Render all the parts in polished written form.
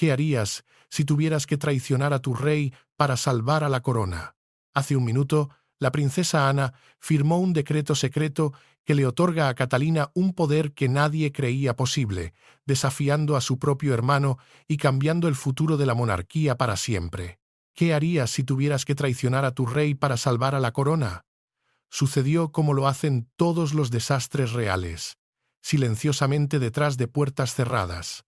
¿Qué harías si tuvieras que traicionar a tu rey para salvar a la corona? Hace un minuto, la princesa Ana firmó un decreto secreto que le otorga a Catalina un poder que nadie creía posible, desafiando a su propio hermano y cambiando el futuro de la monarquía para siempre. ¿Qué harías si tuvieras que traicionar a tu rey para salvar a la corona? Sucedió como lo hacen todos los desastres reales, silenciosamente detrás de puertas cerradas.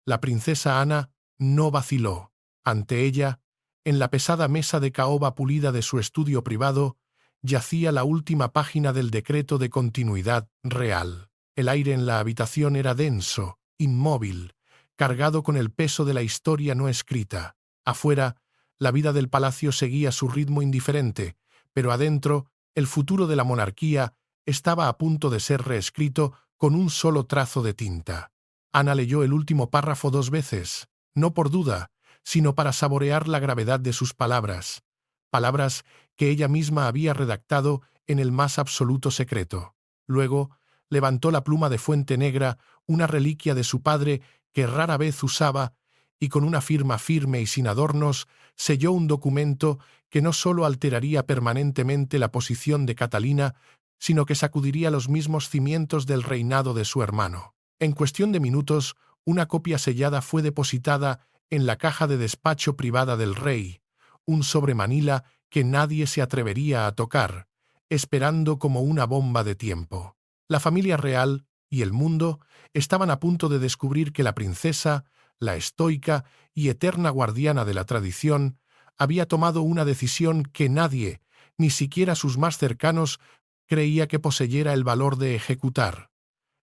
La princesa Ana no vaciló. Ante ella, en la pesada mesa de caoba pulida de su estudio privado, yacía la última página del decreto de continuidad real. El aire en la habitación era denso, inmóvil, cargado con el peso de la historia no escrita. Afuera, la vida del palacio seguía su ritmo indiferente, pero adentro, el futuro de la monarquía estaba a punto de ser reescrito con un solo trazo de tinta. Ana leyó el último párrafo 2 veces, no por duda, sino para saborear la gravedad de sus palabras, palabras que ella misma había redactado en el más absoluto secreto. Luego, levantó la pluma de fuente negra, una reliquia de su padre que rara vez usaba, y con una firma firme y sin adornos, selló un documento que no solo alteraría permanentemente la posición de Catalina, sino que sacudiría los mismos cimientos del reinado de su hermano. En cuestión de minutos, una copia sellada fue depositada en la caja de despacho privada del rey, un sobremanila que nadie se atrevería a tocar, esperando como una bomba de tiempo. La familia real y el mundo estaban a punto de descubrir que la princesa, la estoica y eterna guardiana de la tradición, había tomado una decisión que nadie, ni siquiera sus más cercanos, creía que poseyera el valor de ejecutar.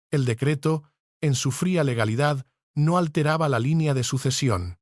El decreto, en su fría legalidad, no alteraba la línea de sucesión.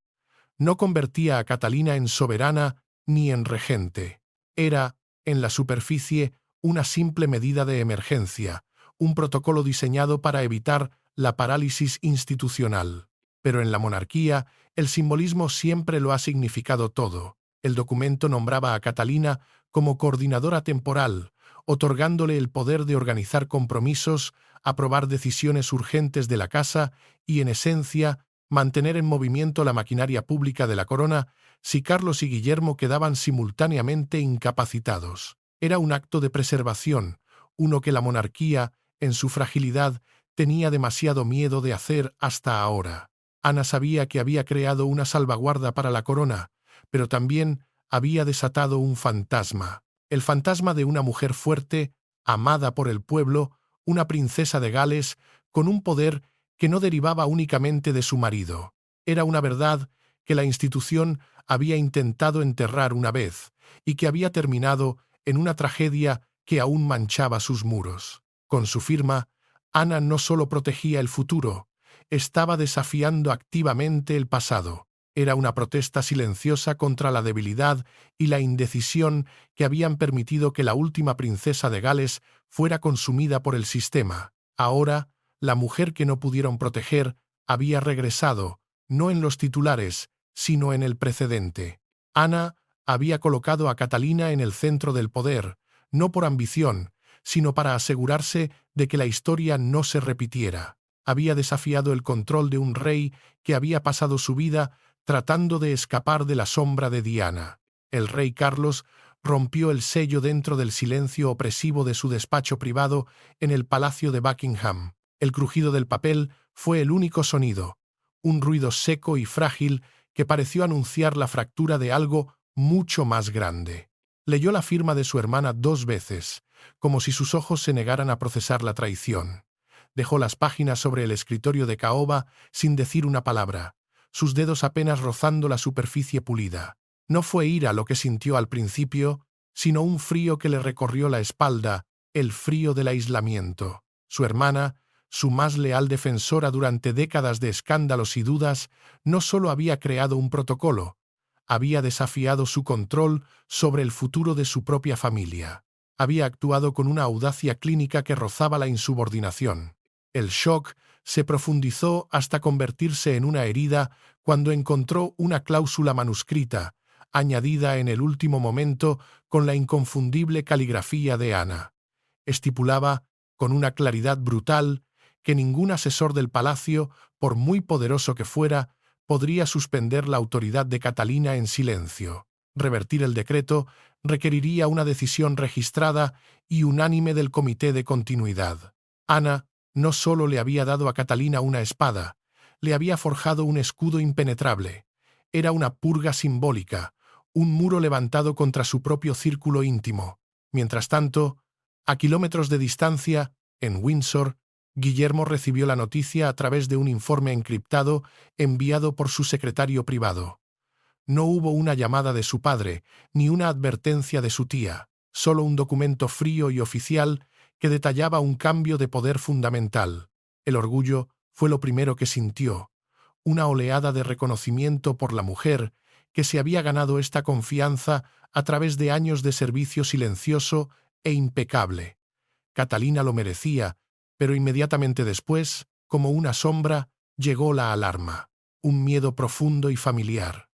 No convertía a Catalina en soberana ni en regente. Era, en la superficie, una simple medida de emergencia, un protocolo diseñado para evitar la parálisis institucional. Pero en la monarquía, el simbolismo siempre lo ha significado todo. El documento nombraba a Catalina como coordinadora temporal, otorgándole el poder de organizar compromisos, aprobar decisiones urgentes de la casa y, en esencia, mantener en movimiento la maquinaria pública de la corona si Carlos y Guillermo quedaban simultáneamente incapacitados. Era un acto de preservación, uno que la monarquía, en su fragilidad, tenía demasiado miedo de hacer hasta ahora. Ana sabía que había creado una salvaguarda para la corona, pero también había desatado un fantasma. El fantasma de una mujer fuerte, amada por el pueblo, una princesa de Gales, con un poder que no derivaba únicamente de su marido. Era una verdad que la institución había intentado enterrar una vez y que había terminado en una tragedia que aún manchaba sus muros. Con su firma, Ana no solo protegía el futuro, estaba desafiando activamente el pasado. Era una protesta silenciosa contra la debilidad y la indecisión que habían permitido que la última princesa de Gales fuera consumida por el sistema. Ahora, la mujer que no pudieron proteger había regresado, no en los titulares, sino en el precedente. Ana había colocado a Catalina en el centro del poder, no por ambición, sino para asegurarse de que la historia no se repitiera. Había desafiado el control de un rey que había pasado su vida tratando de escapar de la sombra de Diana. El rey Carlos rompió el sello dentro del silencio opresivo de su despacho privado en el Palacio de Buckingham. El crujido del papel fue el único sonido, un ruido seco y frágil que pareció anunciar la fractura de algo mucho más grande. Leyó la firma de su hermana 2 veces, como si sus ojos se negaran a procesar la traición. Dejó las páginas sobre el escritorio de caoba sin decir una palabra, sus dedos apenas rozando la superficie pulida. No fue ira lo que sintió al principio, sino un frío que le recorrió la espalda, el frío del aislamiento. Su hermana, su más leal defensora durante décadas de escándalos y dudas, no solo había creado un protocolo, había desafiado su control sobre el futuro de su propia familia. Había actuado con una audacia clínica que rozaba la insubordinación. El shock se profundizó hasta convertirse en una herida cuando encontró una cláusula manuscrita, añadida en el último momento con la inconfundible caligrafía de Ana. Estipulaba, con una claridad brutal, que ningún asesor del palacio, por muy poderoso que fuera, podría suspender la autoridad de Catalina en silencio. Revertir el decreto requeriría una decisión registrada y unánime del Comité de Continuidad. Ana no solo le había dado a Catalina una espada, le había forjado un escudo impenetrable. Era una purga simbólica, un muro levantado contra su propio círculo íntimo. Mientras tanto, a kilómetros de distancia, en Windsor, Guillermo recibió la noticia a través de un informe encriptado enviado por su secretario privado. No hubo una llamada de su padre, ni una advertencia de su tía, solo un documento frío y oficial que detallaba un cambio de poder fundamental. El orgullo fue lo primero que sintió, una oleada de reconocimiento por la mujer que se había ganado esta confianza a través de años de servicio silencioso e impecable. Catalina lo merecía, pero inmediatamente después, como una sombra, llegó la alarma, un miedo profundo y familiar.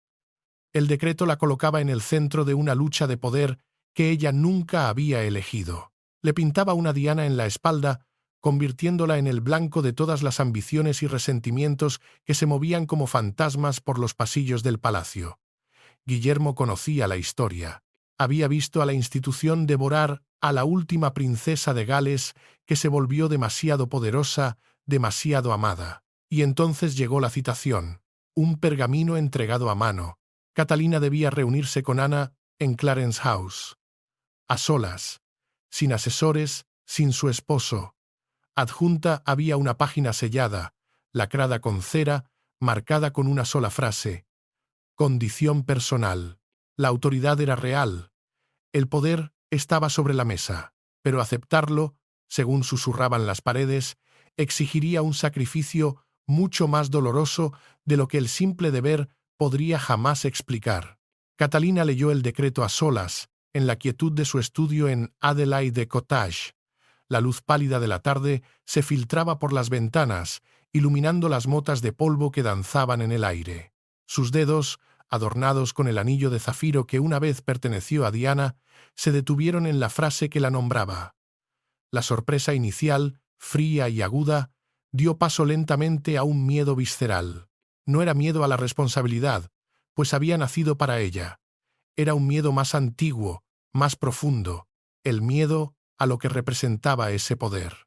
El decreto la colocaba en el centro de una lucha de poder que ella nunca había elegido. Le pintaba una diana en la espalda, convirtiéndola en el blanco de todas las ambiciones y resentimientos que se movían como fantasmas por los pasillos del palacio. Guillermo conocía la historia. Había visto a la institución devorar a la última princesa de Gales que se volvió demasiado poderosa, demasiado amada. Y entonces llegó la citación, un pergamino entregado a mano. Catalina debía reunirse con Ana en Clarence House. A solas, sin asesores, sin su esposo. Adjunta había una página sellada, lacrada con cera, marcada con una sola frase: condición personal. La autoridad era real. El poder estaba sobre la mesa, pero aceptarlo, según susurraban las paredes, exigiría un sacrificio mucho más doloroso de lo que el simple deber podría jamás explicar. Catalina leyó el decreto a solas, en la quietud de su estudio en Adelaide Cottage. La luz pálida de la tarde se filtraba por las ventanas, iluminando las motas de polvo que danzaban en el aire. Sus dedos, adornados con el anillo de zafiro que una vez perteneció a Diana, se detuvieron en la frase que la nombraba. La sorpresa inicial, fría y aguda, dio paso lentamente a un miedo visceral. No era miedo a la responsabilidad, pues había nacido para ella. Era un miedo más antiguo, más profundo, el miedo a lo que representaba ese poder.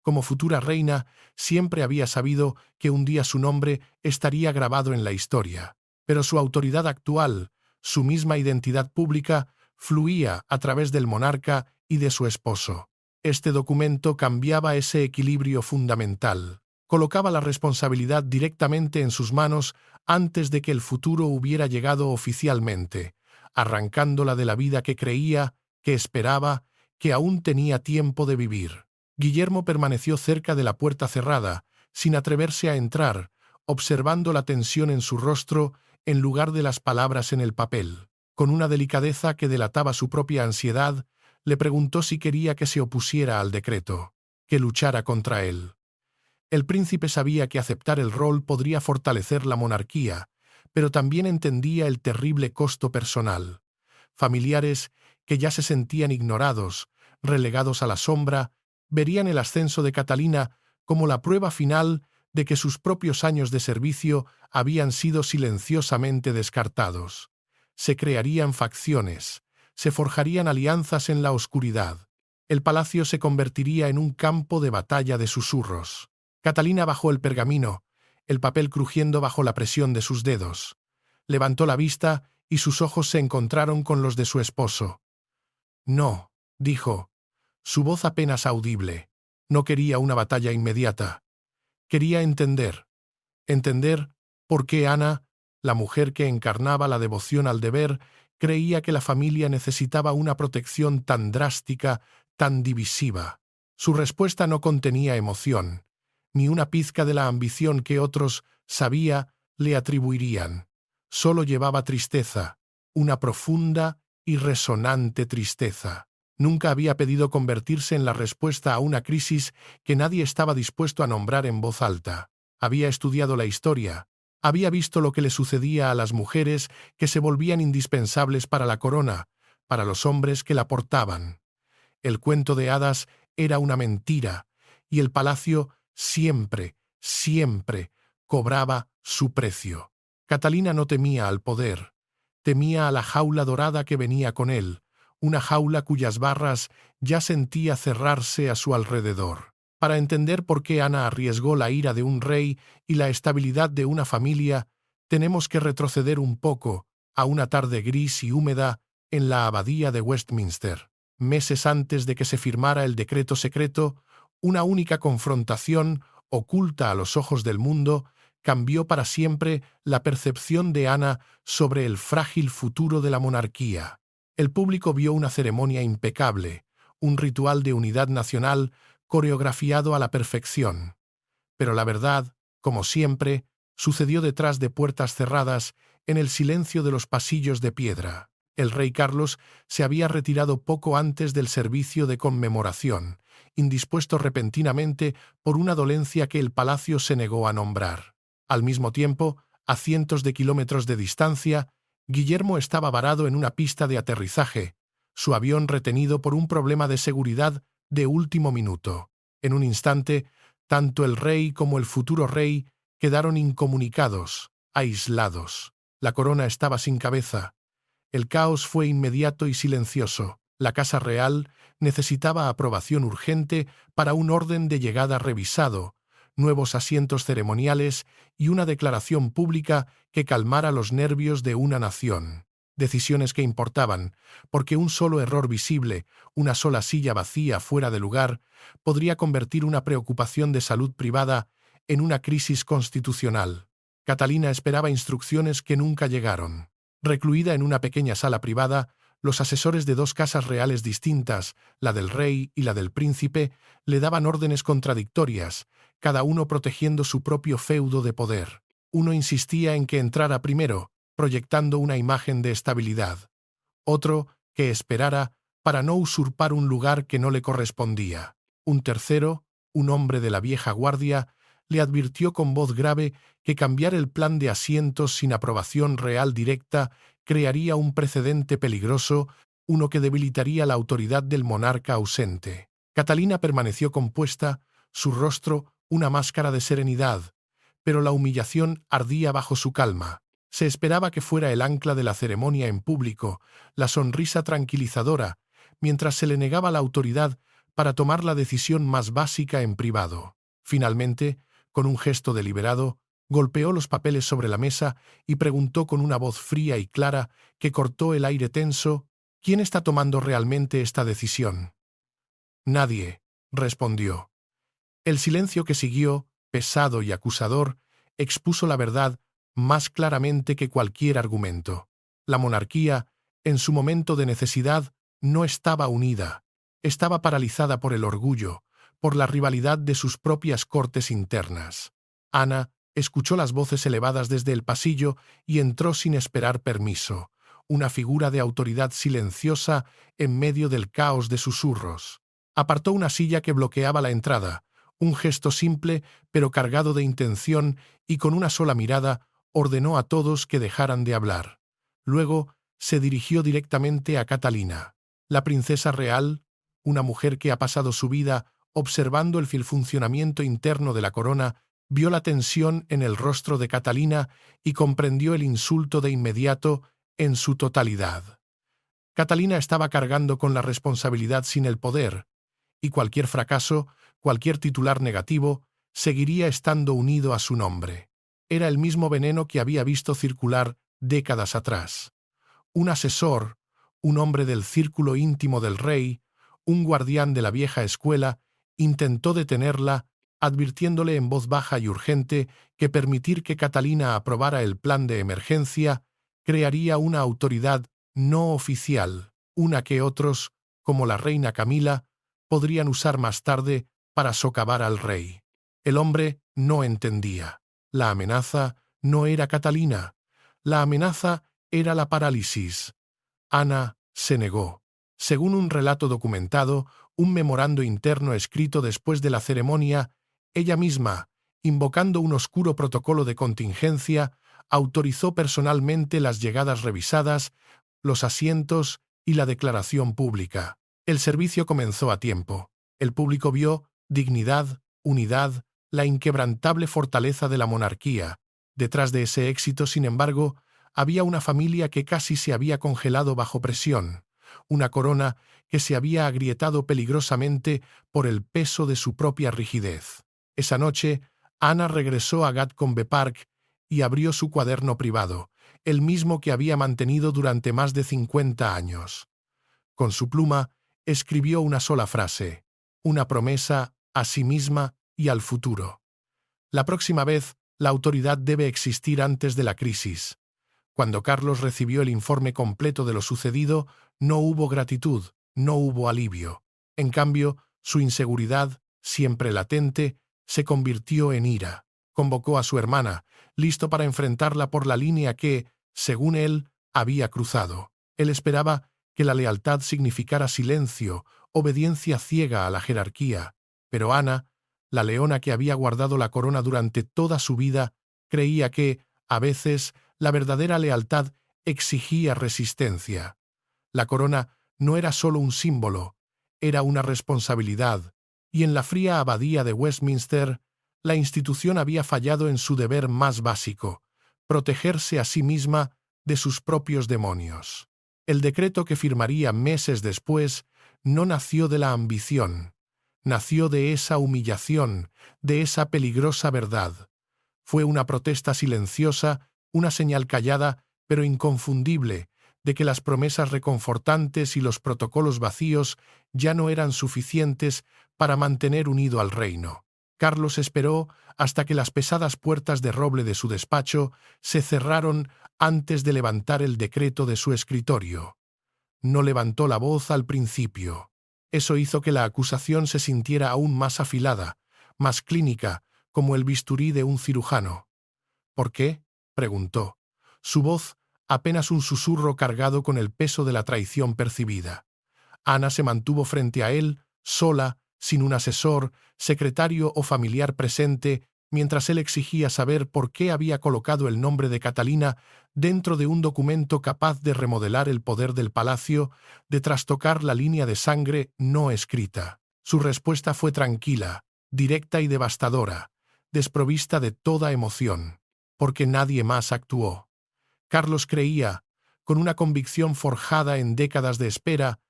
Como futura reina, siempre había sabido que un día su nombre estaría grabado en la historia, pero su autoridad actual, su misma identidad pública, fluía a través del monarca y de su esposo. Este documento cambiaba ese equilibrio fundamental. Colocaba la responsabilidad directamente en sus manos antes de que el futuro hubiera llegado oficialmente, arrancándola de la vida que creía, que esperaba, que aún tenía tiempo de vivir. Guillermo permaneció cerca de la puerta cerrada, sin atreverse a entrar, observando la tensión en su rostro en lugar de las palabras en el papel. Con una delicadeza que delataba su propia ansiedad, le preguntó si quería que se opusiera al decreto, que luchara contra él. El príncipe sabía que aceptar el rol podría fortalecer la monarquía, pero también entendía el terrible costo personal. Familiares que ya se sentían ignorados, relegados a la sombra, verían el ascenso de Catalina como la prueba final de que sus propios años de servicio habían sido silenciosamente descartados. Se crearían facciones, se forjarían alianzas en la oscuridad. El palacio se convertiría en un campo de batalla de susurros. Catalina bajó el pergamino, el papel crujiendo bajo la presión de sus dedos. Levantó la vista y sus ojos se encontraron con los de su esposo. «No», dijo, su voz apenas audible. No quería una batalla inmediata. Quería entender por qué Ana, la mujer que encarnaba la devoción al deber, creía que la familia necesitaba una protección tan drástica, tan divisiva. Su respuesta no contenía emoción, ni una pizca de la ambición que otros, sabía, le atribuirían. Solo llevaba tristeza, una profunda y resonante tristeza. Nunca había pedido convertirse en la respuesta a una crisis que nadie estaba dispuesto a nombrar en voz alta. Había estudiado la historia, había visto lo que le sucedía a las mujeres que se volvían indispensables para la corona, para los hombres que la portaban. El cuento de hadas era una mentira, y el palacio siempre, siempre cobraba su precio. Catalina no temía al poder, temía a la jaula dorada que venía con él, una jaula cuyas barras ya sentía cerrarse a su alrededor. Para entender por qué Ana arriesgó la ira de un rey y la estabilidad de una familia, tenemos que retroceder un poco a una tarde gris y húmeda en la abadía de Westminster. Meses antes de que se firmara el decreto secreto, una única confrontación, oculta a los ojos del mundo, cambió para siempre la percepción de Ana sobre el frágil futuro de la monarquía. El público vio una ceremonia impecable, un ritual de unidad nacional coreografiado a la perfección. Pero la verdad, como siempre, sucedió detrás de puertas cerradas, en el silencio de los pasillos de piedra. El rey Carlos se había retirado poco antes del servicio de conmemoración, indispuesto repentinamente por una dolencia que el palacio se negó a nombrar. Al mismo tiempo, a cientos de kilómetros de distancia, Guillermo estaba varado en una pista de aterrizaje, su avión retenido por un problema de seguridad de último minuto. En un instante, tanto el rey como el futuro rey quedaron incomunicados, aislados. La corona estaba sin cabeza. El caos fue inmediato y silencioso. La Casa Real necesitaba aprobación urgente para un orden de llegada revisado, nuevos asientos ceremoniales y una declaración pública que calmara los nervios de una nación. Decisiones que importaban, porque un solo error visible, una sola silla vacía fuera de lugar, podría convertir una preocupación de salud privada en una crisis constitucional. Catalina esperaba instrucciones que nunca llegaron. Recluida en una pequeña sala privada, los asesores de dos casas reales distintas, la del rey y la del príncipe, le daban órdenes contradictorias, cada uno protegiendo su propio feudo de poder. Uno insistía en que entrara primero, proyectando una imagen de estabilidad. Otro, que esperara, para no usurpar un lugar que no le correspondía. Un tercero, un hombre de la vieja guardia, le advirtió con voz grave que cambiar el plan de asientos sin aprobación real directa crearía un precedente peligroso, uno que debilitaría la autoridad del monarca ausente. Catalina permaneció compuesta, su rostro una máscara de serenidad, pero la humillación ardía bajo su calma. Se esperaba que fuera el ancla de la ceremonia en público, la sonrisa tranquilizadora, mientras se le negaba la autoridad para tomar la decisión más básica en privado. Finalmente, con un gesto deliberado, golpeó los papeles sobre la mesa y preguntó con una voz fría y clara que cortó el aire tenso: ¿Quién está tomando realmente esta decisión? Nadie, respondió. El silencio que siguió, pesado y acusador, expuso la verdad más claramente que cualquier argumento. La monarquía, en su momento de necesidad, no estaba unida. Estaba paralizada por el orgullo, por la rivalidad de sus propias cortes internas. Ana escuchó las voces elevadas desde el pasillo y entró sin esperar permiso, una figura de autoridad silenciosa en medio del caos de susurros. Apartó una silla que bloqueaba la entrada, un gesto simple pero cargado de intención, y con una sola mirada ordenó a todos que dejaran de hablar. Luego se dirigió directamente a Catalina. La princesa real, una mujer que ha pasado su vida observando el funcionamiento interno de la corona, vio la tensión en el rostro de Catalina y comprendió el insulto de inmediato en su totalidad. Catalina estaba cargando con la responsabilidad sin el poder, y cualquier fracaso, cualquier titular negativo, seguiría estando unido a su nombre. Era el mismo veneno que había visto circular décadas atrás. Un asesor, un hombre del círculo íntimo del rey, un guardián de la vieja escuela, intentó detenerla, advirtiéndole en voz baja y urgente que permitir que Catalina aprobara el plan de emergencia crearía una autoridad no oficial, una que otros, como la reina Camila, podrían usar más tarde para socavar al rey. El hombre no entendía. La amenaza no era Catalina. La amenaza era la parálisis. Ana se negó. Según un relato documentado, un memorando interno escrito después de la ceremonia, ella misma, invocando un oscuro protocolo de contingencia, autorizó personalmente las llegadas revisadas, los asientos y la declaración pública. El servicio comenzó a tiempo. El público vio dignidad, unidad, la inquebrantable fortaleza de la monarquía, Detrás de ese éxito, sin embargo, había una familia que casi se había congelado bajo presión, una corona que se había agrietado peligrosamente por el peso de su propia rigidez. Esa noche, Ana regresó a Gatcombe Park y abrió su cuaderno privado, el mismo que había mantenido durante más de 50 años. Con su pluma, escribió una sola frase, una promesa a sí misma y al futuro. La próxima vez, la autoridad debe existir antes de la crisis. Cuando Carlos recibió el informe completo de lo sucedido, no hubo gratitud, no hubo alivio. En cambio, su inseguridad, siempre latente, se convirtió en ira. Convocó a su hermana, listo para enfrentarla por la línea que, según él, había cruzado. Él esperaba que la lealtad significara silencio, obediencia ciega a la jerarquía, pero Ana, la leona que había guardado la corona durante toda su vida, creía que, a veces, la verdadera lealtad exigía resistencia. La corona no era solo un símbolo, era una responsabilidad, y en la fría abadía de Westminster, la institución había fallado en su deber más básico, protegerse a sí misma de sus propios demonios. El decreto que firmaría meses después no nació de la ambición, nació de esa humillación, de esa peligrosa verdad. Fue una protesta silenciosa, una señal callada, pero inconfundible, de que las promesas reconfortantes y los protocolos vacíos ya no eran suficientes para mantener unido al reino. Carlos esperó hasta que las pesadas puertas de roble de su despacho se cerraron antes de levantar el decreto de su escritorio. No levantó la voz al principio. Eso hizo que la acusación se sintiera aún más afilada, más clínica, como el bisturí de un cirujano. ¿Por qué?, preguntó. Su voz apenas un susurro cargado con el peso de la traición percibida. Ana se mantuvo frente a él, sola, sin un asesor, secretario o familiar presente, mientras él exigía saber por qué había colocado el nombre de Catalina dentro de un documento capaz de remodelar el poder del palacio, de trastocar la línea de sangre no escrita. Su respuesta fue tranquila, directa y devastadora, desprovista de toda emoción, porque nadie más actuó. Carlos creía, con una convicción forjada en décadas de espera,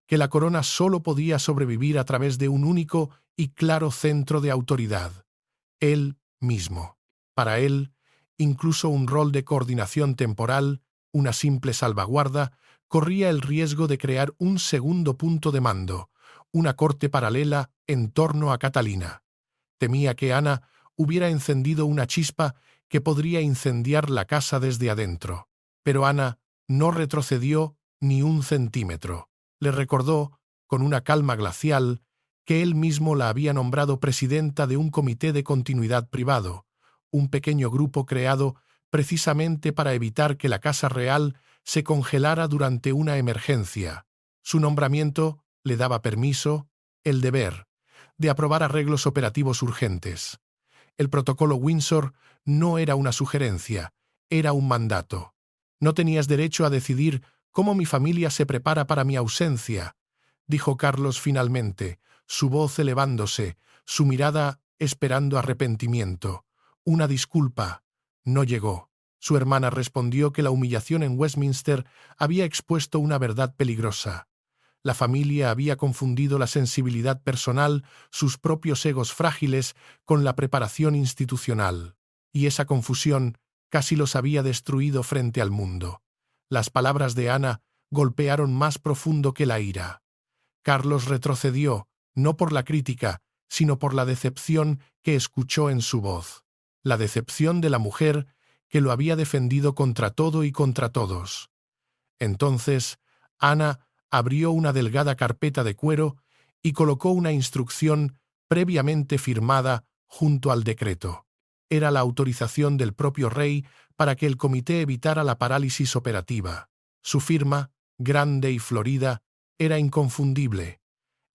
que la corona solo podía sobrevivir a través de un único y claro centro de autoridad: él mismo. Para él, incluso un rol de coordinación temporal, una simple salvaguarda, corría el riesgo de crear un segundo punto de mando, una corte paralela en torno a Catalina. Temía que Ana hubiera encendido una chispa que podría incendiar la casa desde adentro. Pero Ana no retrocedió ni un centímetro. Le recordó, con una calma glacial, que él mismo la había nombrado presidenta de un comité de continuidad privado, un pequeño grupo creado precisamente para evitar que la Casa Real se congelara durante una emergencia. Su nombramiento le daba permiso, el deber, de aprobar arreglos operativos urgentes. El protocolo Windsor no era una sugerencia, era un mandato. No tenías derecho a decidir cómo mi familia se prepara para mi ausencia, dijo Carlos finalmente, su voz elevándose, su mirada esperando arrepentimiento. Una disculpa. No llegó. Su hermana respondió que la humillación en Westminster había expuesto una verdad peligrosa. La familia había confundido la sensibilidad personal, sus propios egos frágiles, con la preparación institucional. Y esa confusión casi los había destruido frente al mundo. Las palabras de Ana golpearon más profundo que la ira. Carlos retrocedió, no por la crítica, sino por la decepción que escuchó en su voz. La decepción de la mujer que lo había defendido contra todo y contra todos. Entonces, Ana abrió una delgada carpeta de cuero y colocó una instrucción previamente firmada junto al decreto. Era la autorización del propio rey para que el comité evitara la parálisis operativa. Su firma, grande y florida, era inconfundible.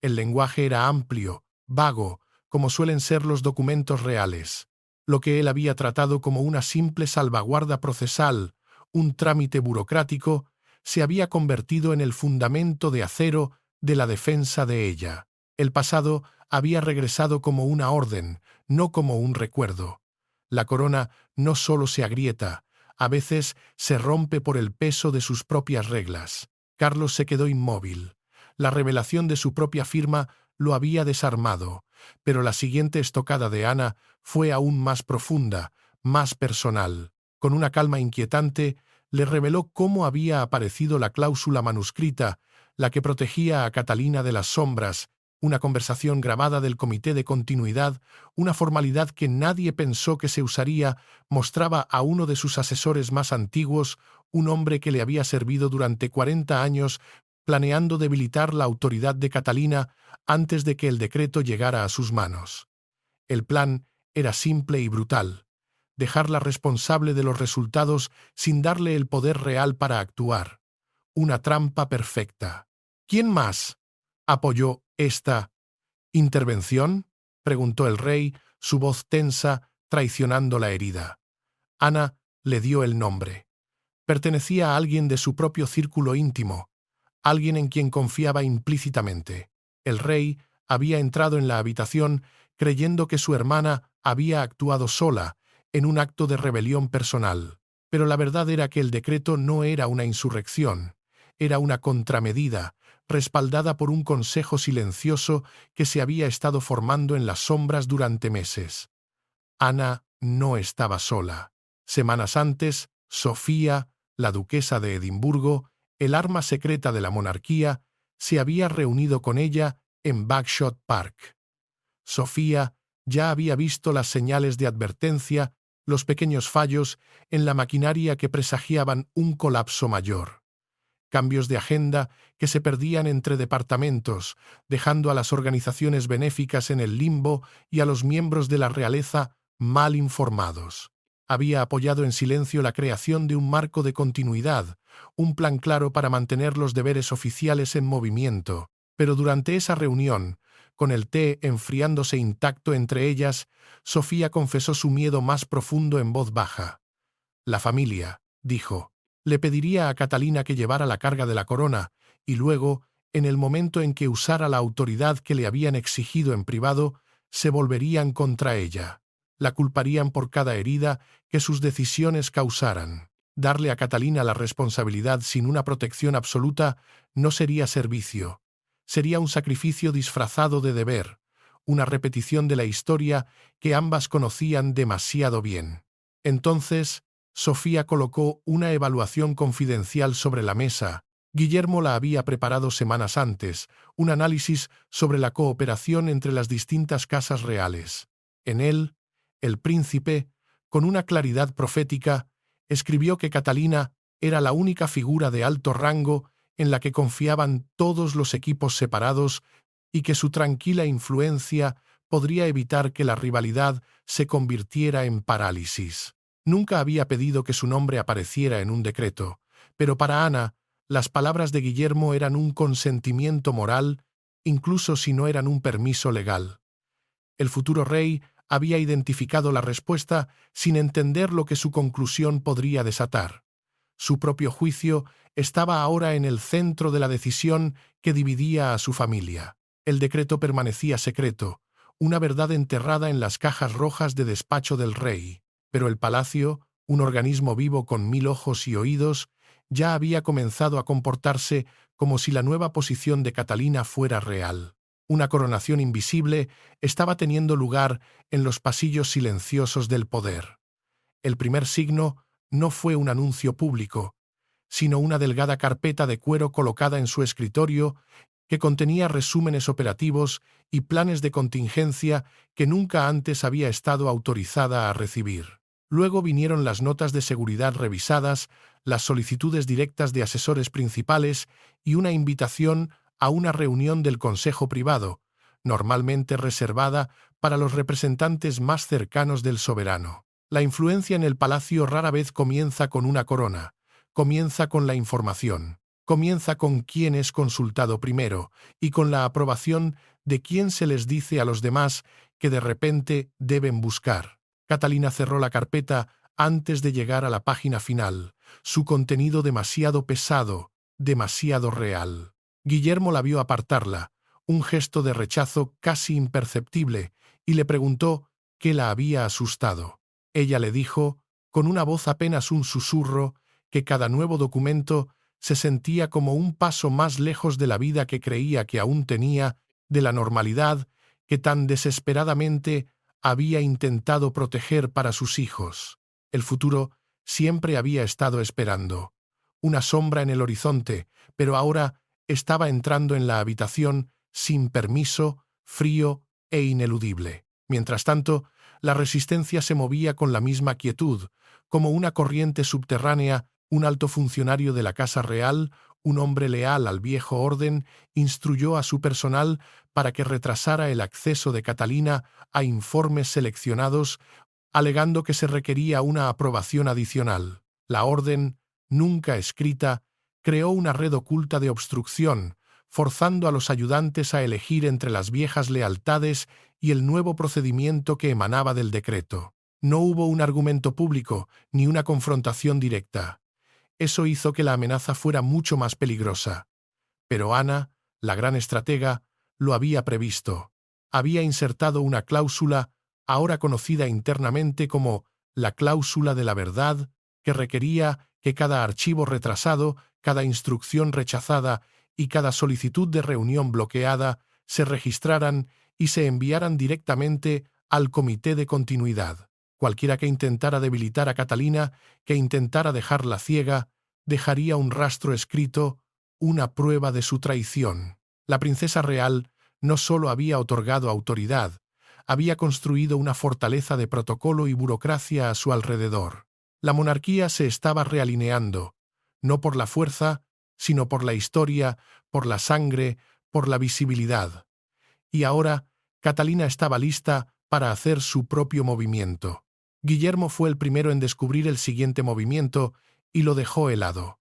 El lenguaje era amplio, vago, como suelen ser los documentos reales. Lo que él había tratado como una simple salvaguarda procesal, un trámite burocrático, se había convertido en el fundamento de acero de la defensa de ella. El pasado había regresado como una orden, no como un recuerdo. La corona no solo se agrieta, a veces se rompe por el peso de sus propias reglas. Carlos se quedó inmóvil. La revelación de su propia firma lo había desarmado, pero la siguiente estocada de Ana fue aún más profunda, más personal. Con una calma inquietante, le reveló cómo había aparecido la cláusula manuscrita, la que protegía a Catalina de las sombras, una conversación grabada del comité de continuidad, una formalidad que nadie pensó que se usaría, mostraba a uno de sus asesores más antiguos, un hombre que le había servido durante 40 años, planeando debilitar la autoridad de Catalina antes de que el decreto llegara a sus manos. El plan era simple y brutal: dejarla responsable de los resultados sin darle el poder real para actuar. Una trampa perfecta. ¿Quién más apoyó esta intervención?, preguntó el rey, su voz tensa, traicionando la herida. Ana le dio el nombre. Pertenecía a alguien de su propio círculo íntimo, alguien en quien confiaba implícitamente. El rey había entrado en la habitación creyendo que su hermana había actuado sola, en un acto de rebelión personal. Pero la verdad era que el decreto no era una insurrección, era una contramedida, respaldada por un consejo silencioso que se había estado formando en las sombras durante meses. Ana no estaba sola. Semanas antes, Sofía, la duquesa de Edimburgo, el arma secreta de la monarquía, se había reunido con ella en Bagshot Park. Sofía ya había visto las señales de advertencia, los pequeños fallos en la maquinaria que presagiaban un colapso mayor. Cambios de agenda que se perdían entre departamentos, dejando a las organizaciones benéficas en el limbo y a los miembros de la realeza mal informados. Había apoyado en silencio la creación de un marco de continuidad, un plan claro para mantener los deberes oficiales en movimiento, pero durante esa reunión, con el té enfriándose intacto entre ellas, Sofía confesó su miedo más profundo en voz baja. La familia, dijo, le pediría a Catalina que llevara la carga de la corona, y luego, en el momento en que usara la autoridad que le habían exigido en privado, se volverían contra ella. La culparían por cada herida que sus decisiones causaran. Darle a Catalina la responsabilidad sin una protección absoluta no sería servicio. Sería un sacrificio disfrazado de deber, una repetición de la historia que ambas conocían demasiado bien. Entonces, Sofía colocó una evaluación confidencial sobre la mesa. Guillermo la había preparado semanas antes, un análisis sobre la cooperación entre las distintas casas reales. En él, el príncipe, con una claridad profética, escribió que Catalina era la única figura de alto rango en la que confiaban todos los equipos separados y que su tranquila influencia podría evitar que la rivalidad se convirtiera en parálisis. Nunca había pedido que su nombre apareciera en un decreto, pero para Ana, las palabras de Guillermo eran un consentimiento moral, incluso si no eran un permiso legal. El futuro rey había identificado la respuesta sin entender lo que su conclusión podría desatar. Su propio juicio estaba ahora en el centro de la decisión que dividía a su familia. El decreto permanecía secreto, una verdad enterrada en las cajas rojas de despacho del rey. Pero el palacio, un organismo vivo con 1000 ojos y oídos, ya había comenzado a comportarse como si la nueva posición de Catalina fuera real. Una coronación invisible estaba teniendo lugar en los pasillos silenciosos del poder. El primer signo no fue un anuncio público, sino una delgada carpeta de cuero colocada en su escritorio que contenía resúmenes operativos y planes de contingencia que nunca antes había estado autorizada a recibir. Luego vinieron las notas de seguridad revisadas, las solicitudes directas de asesores principales y una invitación a una reunión del Consejo Privado, normalmente reservada para los representantes más cercanos del soberano. La influencia en el palacio rara vez comienza con una corona, comienza con la información, comienza con quién es consultado primero y con la aprobación de quién se les dice a los demás que de repente deben buscar. Catalina cerró la carpeta antes de llegar a la página final, su contenido demasiado pesado, demasiado real. Guillermo la vio apartarla, un gesto de rechazo casi imperceptible, y le preguntó qué la había asustado. Ella le dijo, con una voz apenas un susurro, que cada nuevo documento se sentía como un paso más lejos de la vida que creía que aún tenía, de la normalidad que tan desesperadamente había intentado proteger para sus hijos. El futuro siempre había estado esperando. Una sombra en el horizonte, pero ahora estaba entrando en la habitación sin permiso, frío e ineludible. Mientras tanto, la resistencia se movía con la misma quietud, como una corriente subterránea. Un alto funcionario de la Casa Real, un hombre leal al viejo orden, instruyó a su personal para que retrasara el acceso de Catalina a informes seleccionados, alegando que se requería una aprobación adicional. La orden, nunca escrita, creó una red oculta de obstrucción, forzando a los ayudantes a elegir entre las viejas lealtades y el nuevo procedimiento que emanaba del decreto. No hubo un argumento público ni una confrontación directa. Eso hizo que la amenaza fuera mucho más peligrosa. Pero Ana, la gran estratega, lo había previsto. Había insertado una cláusula, ahora conocida internamente como la cláusula de la verdad, que requería que cada archivo retrasado, cada instrucción rechazada y cada solicitud de reunión bloqueada se registraran y se enviaran directamente al Comité de Continuidad. Cualquiera que intentara debilitar a Catalina, que intentara dejarla ciega, dejaría un rastro escrito, una prueba de su traición. La princesa real no solo había otorgado autoridad, había construido una fortaleza de protocolo y burocracia a su alrededor. La monarquía se estaba realineando, no por la fuerza, sino por la historia, por la sangre, por la visibilidad. Y ahora, Catalina estaba lista para hacer su propio movimiento. Guillermo fue el primero en descubrir el siguiente movimiento y lo dejó helado.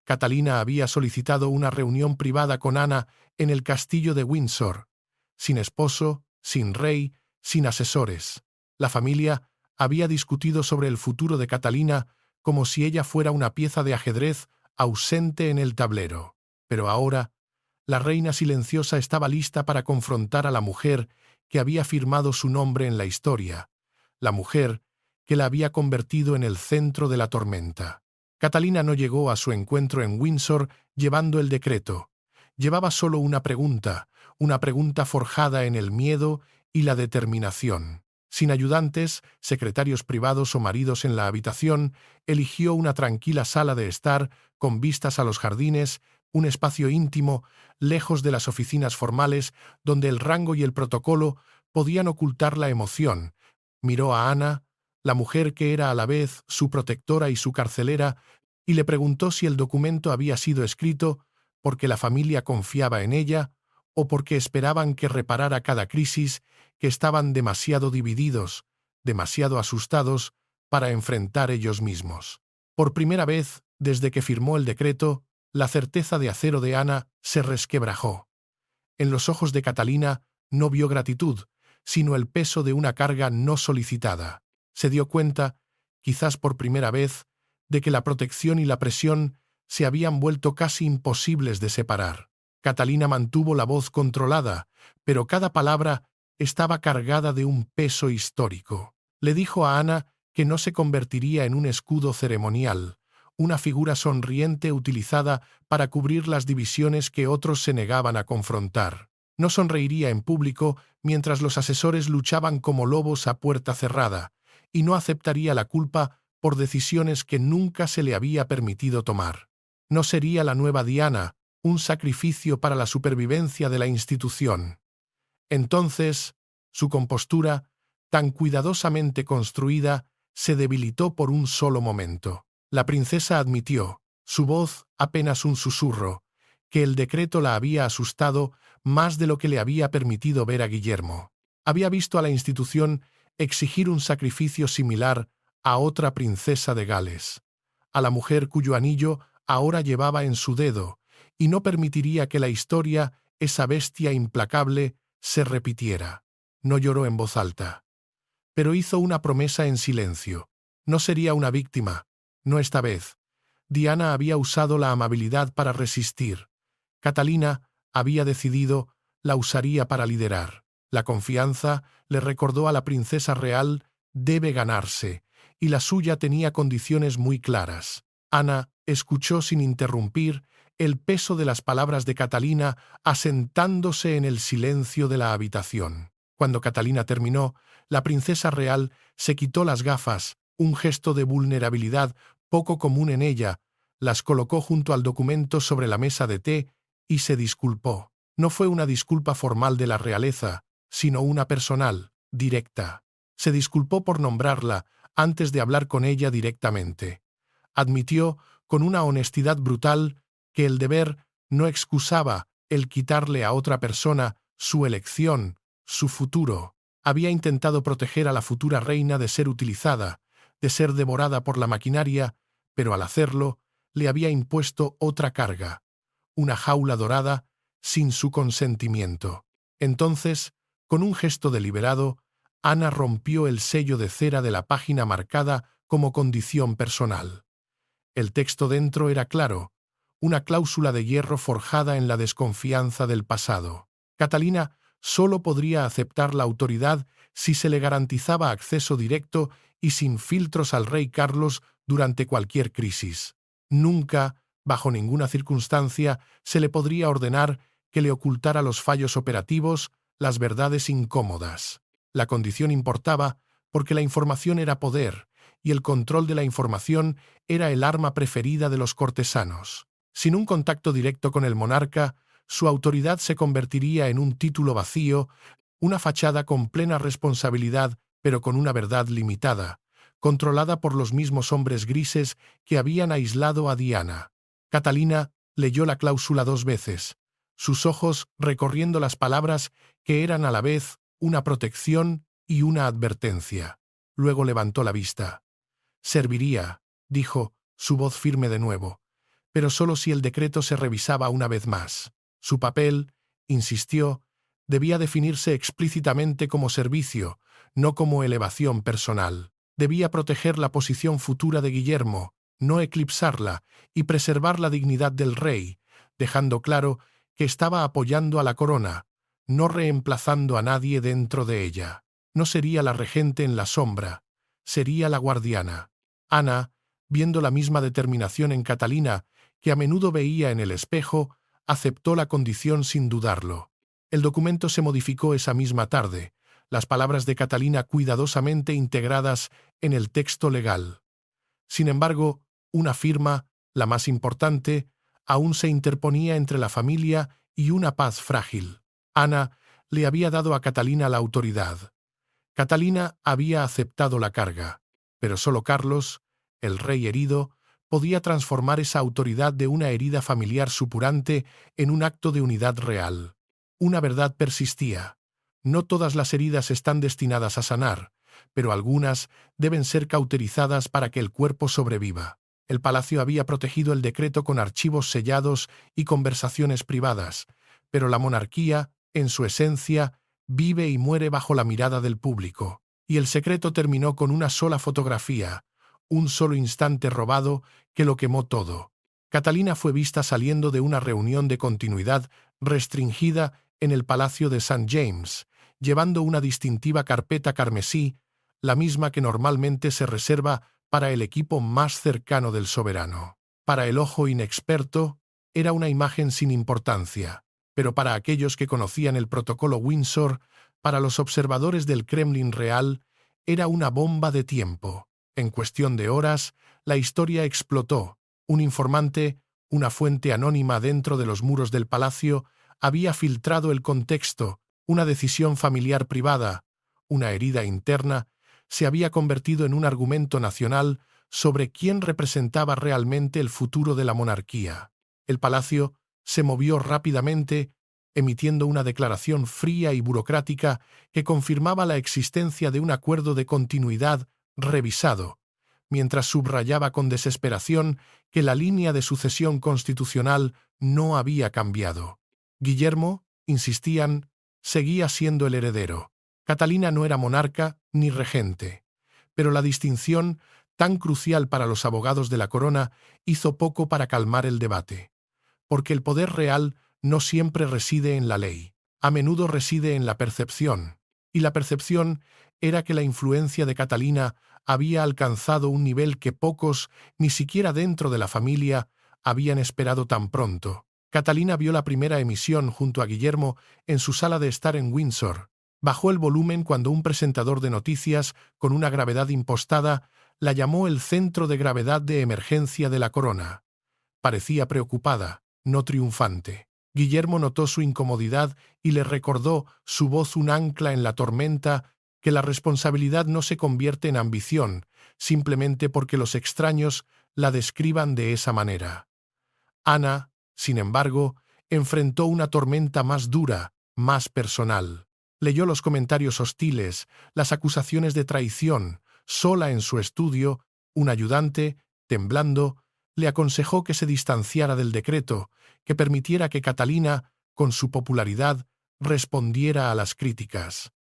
Catalina había solicitado una reunión privada con Ana en el castillo de Windsor, sin esposo, sin rey, sin asesores. La familia había discutido sobre el futuro de Catalina como si ella fuera una pieza de ajedrez ausente en el tablero. Pero ahora, la reina silenciosa estaba lista para confrontar a la mujer que había firmado su nombre en la historia, la mujer que la había convertido en el centro de la tormenta. Catalina no llegó a su encuentro en Windsor llevando el decreto. Llevaba solo una pregunta forjada en el miedo y la determinación. Sin ayudantes, secretarios privados o maridos en la habitación, eligió una tranquila sala de estar con vistas a los jardines, un espacio íntimo, lejos de las oficinas formales, donde el rango y el protocolo podían ocultar la emoción. Miró a Ana, la mujer que era a la vez su protectora y su carcelera, y le preguntó si el documento había sido escrito porque la familia confiaba en ella o porque esperaban que reparara cada crisis, que estaban demasiado divididos, demasiado asustados para enfrentar ellos mismos. Por primera vez, desde que firmó el decreto, la certeza de acero de Ana se resquebrajó. En los ojos de Catalina no vio gratitud, sino el peso de una carga no solicitada. Se dio cuenta, quizás por primera vez, de que la protección y la presión se habían vuelto casi imposibles de separar. Catalina mantuvo la voz controlada, pero cada palabra estaba cargada de un peso histórico. Le dijo a Ana que no se convertiría en un escudo ceremonial, una figura sonriente utilizada para cubrir las divisiones que otros se negaban a confrontar. No sonreiría en público mientras los asesores luchaban como lobos a puerta cerrada, y no aceptaría la culpa por decisiones que nunca se le había permitido tomar. No sería la nueva Diana, un sacrificio para la supervivencia de la institución. Entonces, su compostura, tan cuidadosamente construida, se debilitó por un solo momento. La princesa admitió, su voz apenas un susurro, que el decreto la había asustado más de lo que le había permitido ver a Guillermo. Había visto a la institución exigir un sacrificio similar a otra princesa de Gales, a la mujer cuyo anillo ahora llevaba en su dedo, y no permitiría que la historia, esa bestia implacable, se repitiera. No lloró en voz alta, pero hizo una promesa en silencio. No sería una víctima, no esta vez. Diana había usado la amabilidad para resistir. Catalina había decidido, la usaría para liderar. La confianza, le recordó a la princesa real, debe ganarse, y la suya tenía condiciones muy claras. Ana escuchó sin interrumpir el peso de las palabras de Catalina asentándose en el silencio de la habitación. Cuando Catalina terminó, la princesa real se quitó las gafas, un gesto de vulnerabilidad poco común en ella, las colocó junto al documento sobre la mesa de té y se disculpó. No fue una disculpa formal de la realeza, sino una personal, directa. Se disculpó por nombrarla antes de hablar con ella directamente. Admitió, con una honestidad brutal, que el deber no excusaba el quitarle a otra persona su elección, su futuro. Había intentado proteger a la futura reina de ser utilizada, de ser devorada por la maquinaria, pero al hacerlo, le había impuesto otra carga, una jaula dorada sin su consentimiento. Entonces, con un gesto deliberado, Ana rompió el sello de cera de la página marcada como condición personal. El texto dentro era claro, una cláusula de hierro forjada en la desconfianza del pasado. Catalina solo podría aceptar la autoridad si se le garantizaba acceso directo y sin filtros al rey Carlos durante cualquier crisis. Nunca, bajo ninguna circunstancia, se le podría ordenar que le ocultara los fallos operativos, las verdades incómodas. La condición importaba porque la información era poder, y el control de la información era el arma preferida de los cortesanos. Sin un contacto directo con el monarca, su autoridad se convertiría en un título vacío, una fachada con plena responsabilidad, pero con una verdad limitada, controlada por los mismos hombres grises que habían aislado a Diana. Catalina leyó la cláusula 2 veces, sus ojos recorriendo las palabras que eran a la vez una protección y una advertencia. Luego levantó la vista. «Serviría», dijo, su voz firme de nuevo, pero solo si el decreto se revisaba una vez más. Su papel, insistió, debía definirse explícitamente como servicio, no como elevación personal. Debía proteger la posición futura de Guillermo, no eclipsarla, y preservar la dignidad del rey, dejando claro que estaba apoyando a la corona, no reemplazando a nadie dentro de ella. No sería la regente en la sombra, sería la guardiana. Ana, viendo la misma determinación en Catalina que a menudo veía en el espejo, aceptó la condición sin dudarlo. El documento se modificó esa misma tarde, las palabras de Catalina cuidadosamente integradas en el texto legal. Sin embargo, una firma, la más importante, aún se interponía entre la familia y una paz frágil. Ana le había dado a Catalina la autoridad. Catalina había aceptado la carga, pero solo Carlos, el rey herido, podía transformar esa autoridad de una herida familiar supurante en un acto de unidad real. Una verdad persistía. No todas las heridas están destinadas a sanar, pero algunas deben ser cauterizadas para que el cuerpo sobreviva. El palacio había protegido el decreto con archivos sellados y conversaciones privadas, pero la monarquía, en su esencia, vive y muere bajo la mirada del público. Y el secreto terminó con una sola fotografía, un solo instante robado que lo quemó todo. Catalina fue vista saliendo de una reunión de continuidad restringida en el Palacio de St. James, llevando una distintiva carpeta carmesí, la misma que normalmente se reserva para el equipo más cercano del soberano. Para el ojo inexperto, era una imagen sin importancia, pero para aquellos que conocían el protocolo Windsor, para los observadores del Kremlin real, era una bomba de tiempo. En cuestión de horas, la historia explotó. Un informante, una fuente anónima dentro de los muros del palacio, había filtrado el contexto, una decisión familiar privada, una herida interna, se había convertido en un argumento nacional sobre quién representaba realmente el futuro de la monarquía. El palacio se movió rápidamente, emitiendo una declaración fría y burocrática que confirmaba la existencia de un acuerdo de continuidad revisado, mientras subrayaba con desesperación que la línea de sucesión constitucional no había cambiado. Guillermo, insistían, seguía siendo el heredero. Catalina no era monarca ni regente, pero la distinción, tan crucial para los abogados de la corona, hizo poco para calmar el debate. Porque el poder real no siempre reside en la ley, a menudo reside en la percepción, y la percepción era que la influencia de Catalina había alcanzado un nivel que pocos, ni siquiera dentro de la familia, habían esperado tan pronto. Catalina vio la primera emisión junto a Guillermo en su sala de estar en Windsor. Bajó el volumen cuando un presentador de noticias, con una gravedad impostada, la llamó el centro de gravedad de emergencia de la corona. Parecía preocupada, no triunfante. Guillermo notó su incomodidad y le recordó, su voz un ancla en la tormenta, que la responsabilidad no se convierte en ambición, simplemente porque los extraños la describan de esa manera. Ana, sin embargo, enfrentó una tormenta más dura, más personal. Leyó los comentarios hostiles, las acusaciones de traición. Sola en su estudio, un ayudante, temblando, le aconsejó que se distanciara del decreto, que permitiera que Catalina, con su popularidad, respondiera a las críticas.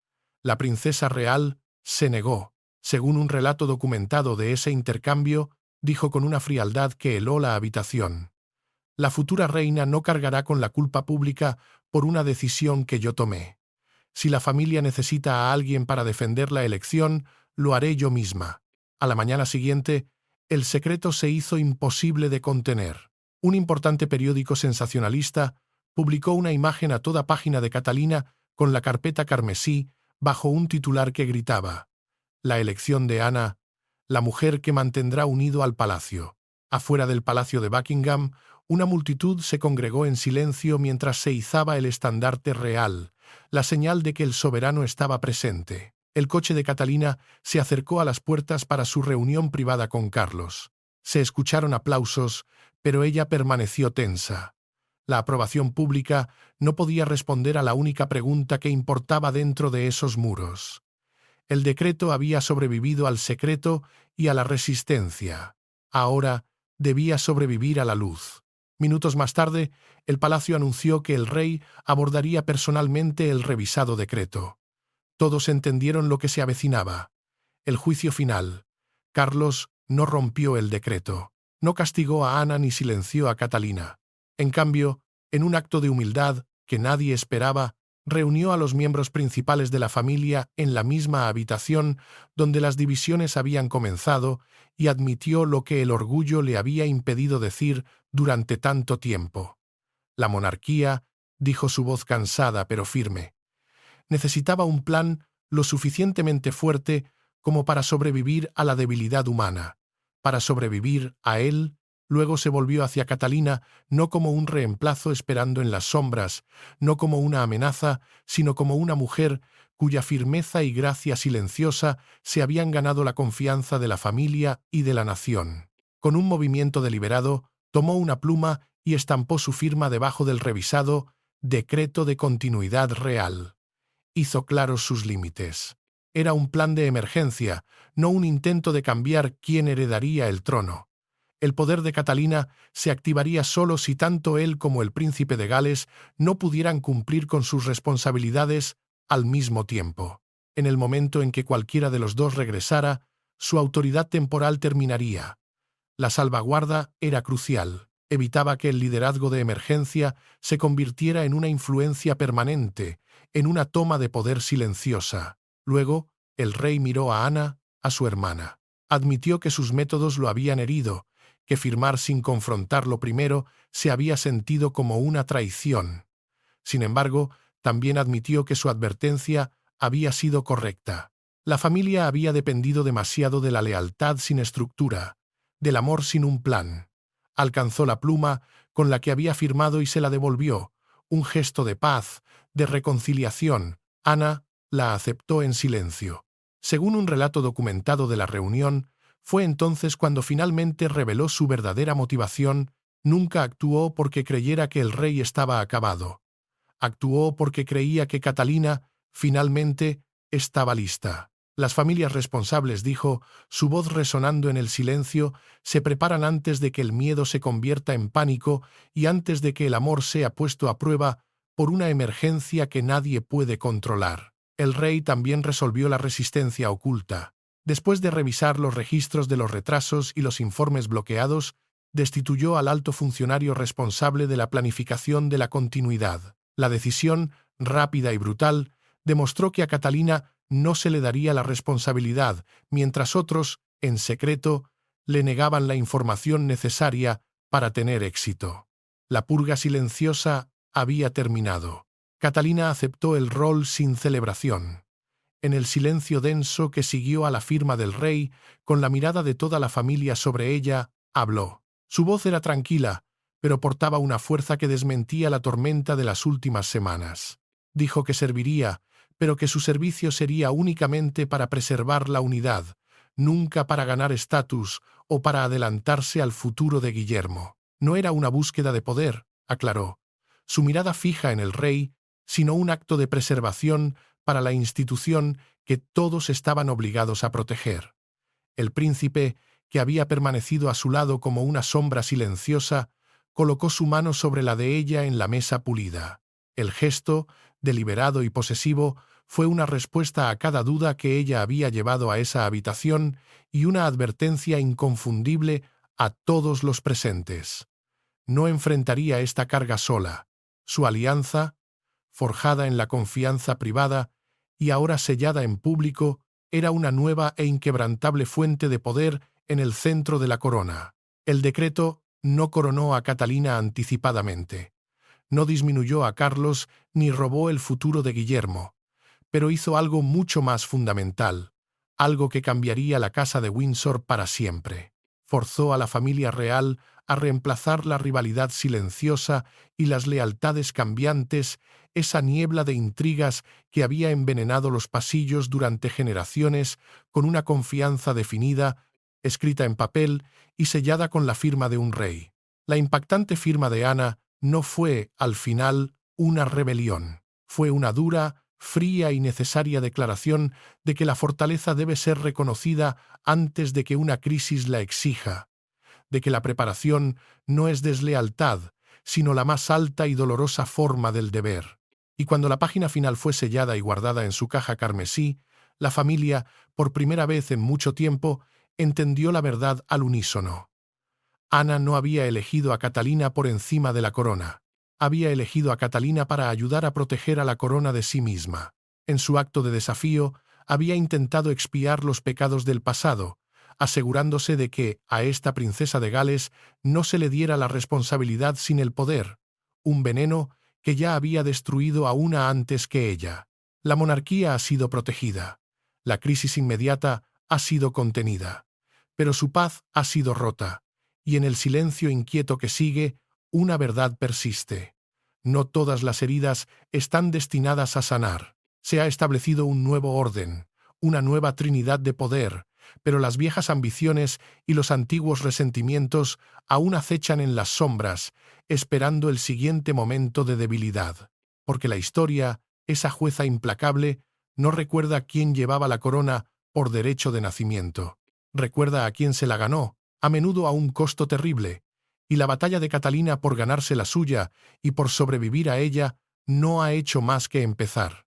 La princesa real se negó. Según un relato documentado de ese intercambio, dijo con una frialdad que heló la habitación: «La futura reina no cargará con la culpa pública por una decisión que yo tomé. Si la familia necesita a alguien para defender la elección, lo haré yo misma». A la mañana siguiente, el secreto se hizo imposible de contener. Un importante periódico sensacionalista publicó una imagen a toda página de Catalina con la carpeta carmesí bajo un titular que gritaba: «La elección de Ana, la mujer que mantendrá unido al palacio». Afuera del palacio de Buckingham, una multitud se congregó en silencio mientras se izaba el estandarte real, la señal de que el soberano estaba presente. El coche de Catalina se acercó a las puertas para su reunión privada con Carlos. Se escucharon aplausos, pero ella permaneció tensa. La aprobación pública no podía responder a la única pregunta que importaba dentro de esos muros. El decreto había sobrevivido al secreto y a la resistencia. Ahora debía sobrevivir a la luz. Minutos más tarde, el palacio anunció que el rey abordaría personalmente el revisado decreto. Todos entendieron lo que se avecinaba. El juicio final. Carlos no rompió el decreto. No castigó a Ana ni silenció a Catalina. En cambio, en un acto de humildad que nadie esperaba, reunió a los miembros principales de la familia en la misma habitación donde las divisiones habían comenzado y admitió lo que el orgullo le había impedido decir durante tanto tiempo. La monarquía, dijo su voz cansada pero firme, necesitaba un plan lo suficientemente fuerte como para sobrevivir a la debilidad humana, para sobrevivir a él. Luego se volvió hacia Catalina, no como un reemplazo esperando en las sombras, no como una amenaza, sino como una mujer cuya firmeza y gracia silenciosa se habían ganado la confianza de la familia y de la nación. Con un movimiento deliberado, tomó una pluma y estampó su firma debajo del revisado Decreto de Continuidad Real. Hizo claros sus límites. Era un plan de emergencia, no un intento de cambiar quién heredaría el trono. El poder de Catalina se activaría solo si tanto él como el príncipe de Gales no pudieran cumplir con sus responsabilidades al mismo tiempo. En el momento en que cualquiera de los dos regresara, su autoridad temporal terminaría. La salvaguarda era crucial. Evitaba que el liderazgo de emergencia se convirtiera en una influencia permanente, en una toma de poder silenciosa. Luego, el rey miró a Ana, a su hermana. Admitió que sus métodos lo habían herido, que firmar sin confrontarlo primero se había sentido como una traición. Sin embargo, también admitió que su advertencia había sido correcta. La familia había dependido demasiado de la lealtad sin estructura, del amor sin un plan. Alcanzó la pluma con la que había firmado y se la devolvió, un gesto de paz, de reconciliación. Ana la aceptó en silencio. Según un relato documentado de la reunión, fue entonces cuando finalmente reveló su verdadera motivación. Nunca actuó porque creyera que el rey estaba acabado. Actuó porque creía que Catalina, finalmente, estaba lista. Las familias responsables, dijo, su voz resonando en el silencio, se preparan antes de que el miedo se convierta en pánico y antes de que el amor sea puesto a prueba por una emergencia que nadie puede controlar. El rey también resolvió la resistencia oculta. Después de revisar los registros de los retrasos y los informes bloqueados, destituyó al alto funcionario responsable de la planificación de la continuidad. La decisión, rápida y brutal, demostró que a Catalina no se le daría la responsabilidad, mientras otros, en secreto, le negaban la información necesaria para tener éxito. La purga silenciosa había terminado. Catalina aceptó el rol sin celebración. En el silencio denso que siguió a la firma del rey, con la mirada de toda la familia sobre ella, habló. Su voz era tranquila, pero portaba una fuerza que desmentía la tormenta de las últimas semanas. Dijo que serviría, pero que su servicio sería únicamente para preservar la unidad, nunca para ganar estatus o para adelantarse al futuro de Guillermo. No era una búsqueda de poder, aclaró, su mirada fija en el rey, sino un acto de preservación para la institución que todos estaban obligados a proteger. El príncipe, que había permanecido a su lado como una sombra silenciosa, colocó su mano sobre la de ella en la mesa pulida. El gesto, deliberado y posesivo, fue una respuesta a cada duda que ella había llevado a esa habitación y una advertencia inconfundible a todos los presentes. No enfrentaría esta carga sola. Su alianza, forjada en la confianza privada y ahora sellada en público, era una nueva e inquebrantable fuente de poder en el centro de la corona. El decreto no coronó a Catalina anticipadamente. No disminuyó a Carlos ni robó el futuro de Guillermo, pero hizo algo mucho más fundamental, algo que cambiaría la casa de Windsor para siempre. Forzó a la familia real a reemplazar la rivalidad silenciosa y las lealtades cambiantes, esa niebla de intrigas que había envenenado los pasillos durante generaciones, con una confianza definida, escrita en papel y sellada con la firma de un rey. La impactante firma de Ana no fue, al final, una rebelión. Fue una dura, fría y necesaria declaración de que la fortaleza debe ser reconocida antes de que una crisis la exija, de que la preparación no es deslealtad, sino la más alta y dolorosa forma del deber. Y cuando la página final fue sellada y guardada en su caja carmesí, la familia, por primera vez en mucho tiempo, entendió la verdad al unísono. Ana no había elegido a Catalina por encima de la corona. Había elegido a Catalina para ayudar a proteger a la corona de sí misma. En su acto de desafío, había intentado expiar los pecados del pasado, asegurándose de que a esta princesa de Gales no se le diera la responsabilidad sin el poder, un veneno que ya había destruido a una antes que ella. La monarquía ha sido protegida. La crisis inmediata ha sido contenida. Pero su paz ha sido rota, y en el silencio inquieto que sigue, una verdad persiste. No todas las heridas están destinadas a sanar. Se ha establecido un nuevo orden, una nueva trinidad de poder, pero las viejas ambiciones y los antiguos resentimientos aún acechan en las sombras, esperando el siguiente momento de debilidad. Porque la historia, esa jueza implacable, no recuerda quién llevaba la corona por derecho de nacimiento. Recuerda a quién se la ganó, a menudo a un costo terrible, y la batalla de Catalina por ganarse la suya y por sobrevivir a ella no ha hecho más que empezar.